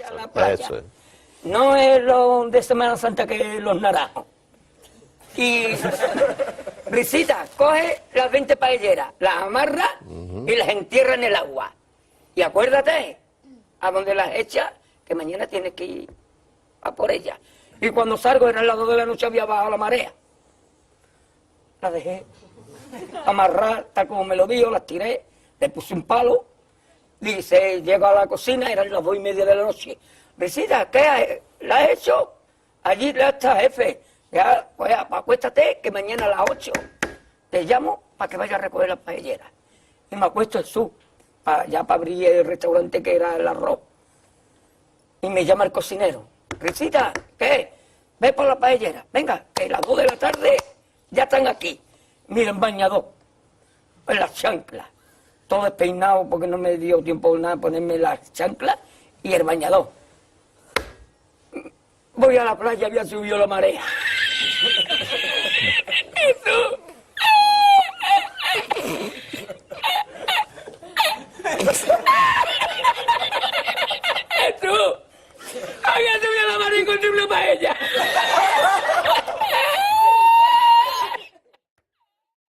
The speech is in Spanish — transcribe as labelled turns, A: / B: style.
A: A la playa.
B: Eso es.
A: No es lo de Semana Santa que los naranjos. Y Risita coge las 20 paelleras, las amarra y las entierra en el agua. Y acuérdate, a donde las echa, que mañana tienes que ir a por ellas. Y cuando salgo, era el lado de la noche, había bajado la marea. La dejé amarrar, tal como me lo dijo, las tiré, le puse un palo. Dice, llego a la cocina, eran las 2:30 de la noche. Risita, ¿qué la has hecho? Allí ya está, jefe. Ya, pues acuéstate, que mañana a las 8 te llamo para que vayas a recoger las paelleras. Y me acuesto en su, ya para abrir el restaurante que era el arroz. Y me llama el cocinero. Risita, ¿qué? Ve por la paellera. Venga, que las 2 de la tarde ya están aquí. Miren, bañador, en las chanclas. Todo despeinado porque no me dio tiempo nada ponerme las chanclas y el bañador. Voy a la playa, había subido la marea. Jesús. Jesús. Había subido la marea y encontré una paella.